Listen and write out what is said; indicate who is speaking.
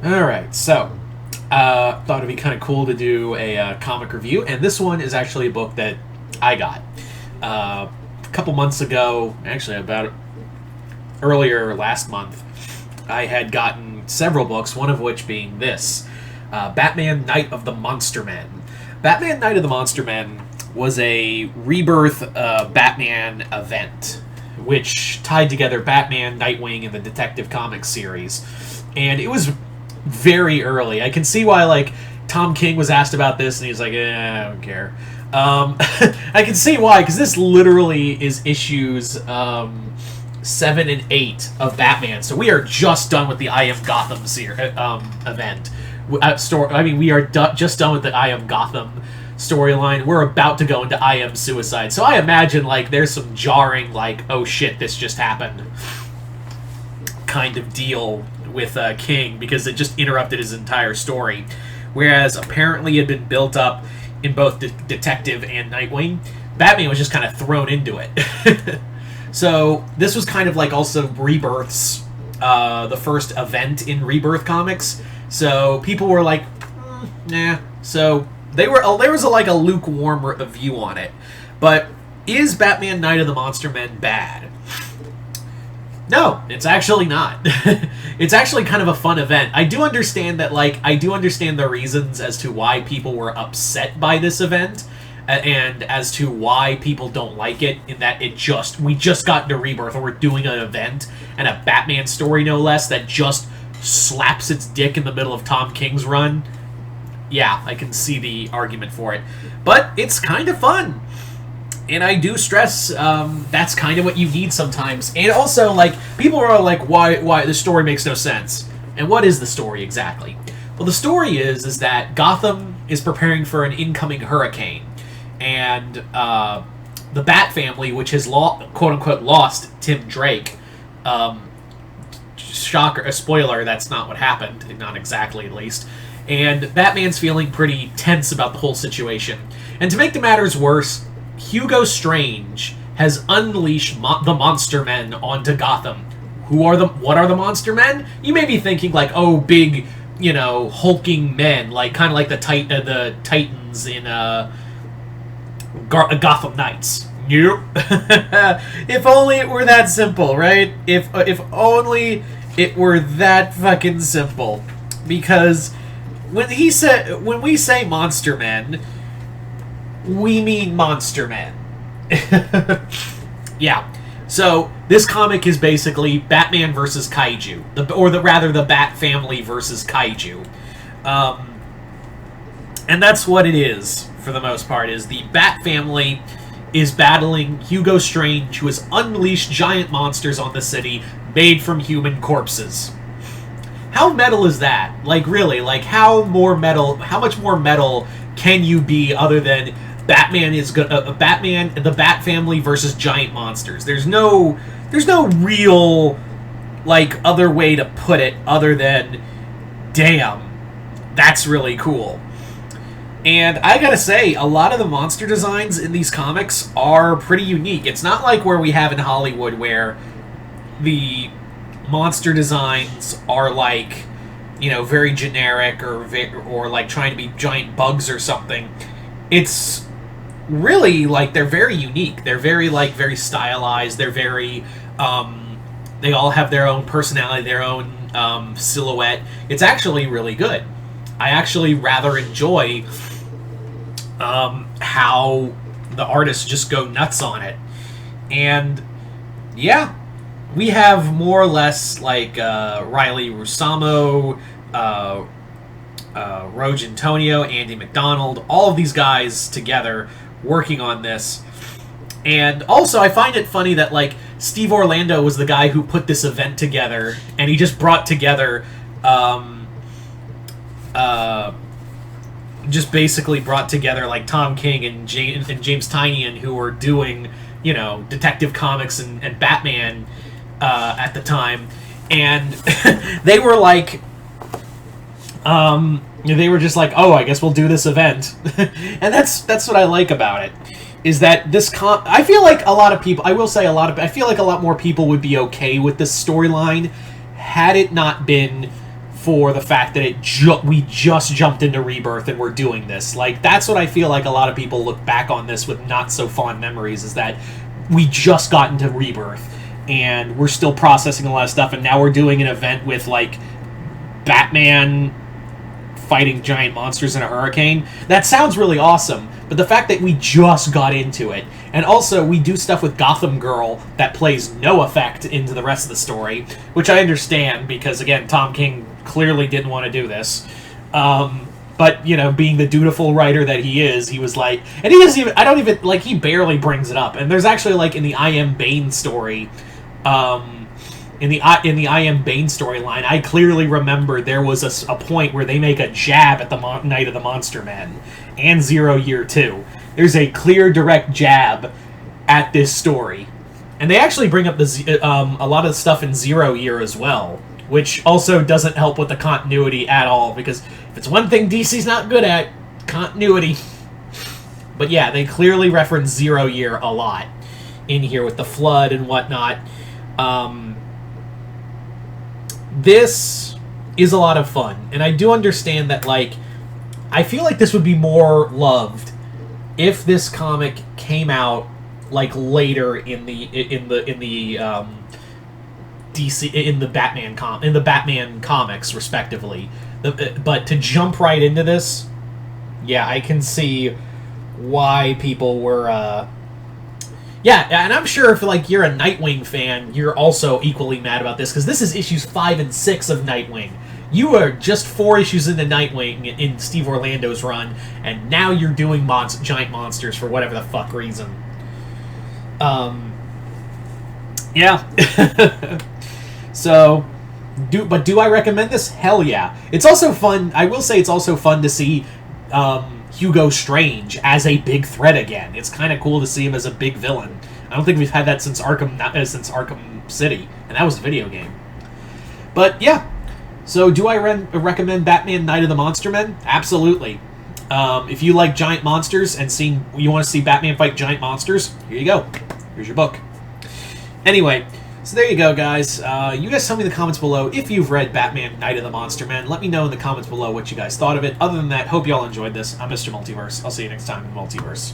Speaker 1: Alright, so, thought it'd be kind of cool to do a comic review, and this one is actually a book that I got. A couple months ago, actually about earlier last month, I had gotten several books, one of which being this, Batman Night of the Monster Men. Batman Night of the Monster Men was a rebirth Batman event, which tied together Batman, Nightwing, and the Detective Comics series. And it was very early. I can see why, like, Tom King was asked about this, and he's like, I don't care. I can see why, because this literally is issues 7 and 8 of Batman. So we are just done with the I Am Gotham event. We are just done with the I Am Gotham storyline. We're about to go into I Am Suicide. So I imagine, like, there's some jarring, like, oh shit, this just happened kind of deal with King, because it just interrupted his entire story. Whereas apparently it had been built up in both Detective and Nightwing, Batman was just kind of thrown into it. So this was kind of like also Rebirth's the first event in Rebirth comics. So people were like, nah. So there was like a lukewarm view on it. But is Batman Night of the Monster Men bad? No, it's actually not. It's actually kind of a fun event. I do understand that, like, I do understand the reasons as to why people were upset by this event, and as to why people don't like it, in that we just got into Rebirth, and we're doing an event, and a Batman story, no less, that just slaps its dick in the middle of Tom King's run. Yeah, I can see the argument for it. But it's kind of fun. And I do stress that's kind of what you need sometimes. And also, like, people are like, why the story makes no sense. And what is the story exactly? Well, the story is that Gotham is preparing for an incoming hurricane. And the Bat family, which has quote-unquote lost Tim Drake, shocker, a spoiler, that's not what happened. Not exactly, at least. And Batman's feeling pretty tense about the whole situation. And to make the matters worse, Hugo Strange has unleashed the Monster Men onto Gotham. What are the Monster Men? You may be thinking, like, oh, big, hulking men, like kind of like the Titans in Gotham Knights. Nope. If only it were that simple, right? If only it were that fucking simple. Because when we say Monster Men, we mean Monster Men. Yeah. So this comic is basically Batman versus Kaiju, the Bat family versus Kaiju, and that's what it is for the most part. Is the Bat family is battling Hugo Strange, who has unleashed giant monsters on the city made from human corpses. How metal is that? Like, really? Like, how much more metal can you be other than Batman is Batman, the Bat family versus giant monsters? There's no real, like, other way to put it other than, damn, that's really cool. And I gotta say, a lot of the monster designs in these comics are pretty unique. It's not like where we have in Hollywood, where the monster designs are like, very generic or like trying to be giant bugs or something. It's really, like, they're very unique. They're very, like, very stylized. They're very, they all have their own personality, their own silhouette. It's actually really good. I actually rather enjoy how the artists just go nuts on it. And, yeah, we have more or less, like, Riley Rusamo, Roge Antonio, Andy McDonald, all of these guys together working on this. And also, I find it funny that, like, Steve Orlando was the guy who put this event together, and he just brought together, just basically brought together, like, Tom King and James Tynion, who were doing, Detective Comics and Batman at the time. And they were like, they were just like, oh, I guess we'll do this event. And that's what I like about it, is that this I feel like a lot of people, I feel like a lot more people would be okay with this storyline had it not been for the fact that we just jumped into Rebirth and we're doing this. Like, that's what I feel like a lot of people look back on this with not so fond memories, is that we just got into Rebirth and we're still processing a lot of stuff, and now we're doing an event with, like, Batman fighting giant monsters in a hurricane. That sounds really awesome, but the fact that we just got into it, and also we do stuff with Gotham Girl that plays no effect into the rest of the story, which I understand because, again, Tom King clearly didn't want to do this. But, you know, being the dutiful writer that he is, he was like, and he doesn't even, I don't even, like, he barely brings it up. And there's actually, like, in the I Am Bane story, in the I Am Bane storyline, I clearly remember there was a point where they make a jab at the Night of the Monster Men and Zero Year 2. There's a clear, direct jab at this story. And they actually bring up a lot of stuff in Zero Year as well, which also doesn't help with the continuity at all, because if it's one thing DC's not good at, continuity. But yeah, they clearly reference Zero Year a lot in here with the flood and whatnot. This is a lot of fun, and I do understand that, like, I feel like this would be more loved if this comic came out, like, later in the DC, in the Batman comics, respectively. But to jump right into this, yeah, I can see why people were. Yeah, and I'm sure if, like, you're a Nightwing fan, you're also equally mad about this, because this is issues 5 and 6 of Nightwing. You are just 4 issues into Nightwing in Steve Orlando's run, and now you're doing giant monsters for whatever the fuck reason. Yeah. So, do I recommend this? Hell yeah. It's also fun, I will say it's also fun to see Hugo Strange as a big threat again. It's kind of cool to see him as a big villain. I don't think we've had that since Arkham City, and that was a video game. But yeah, so do I recommend Batman Night of the Monster Men? Absolutely. If you like giant monsters and you want to see Batman fight giant monsters, here you go. Here's your book. Anyway, so there you go, guys. You guys tell me in the comments below if you've read Batman Night of the Monster Men. Let me know in the comments below what you guys thought of it. Other than that, hope you all enjoyed this. I'm Mr. Multiverse. I'll see you next time in the Multiverse.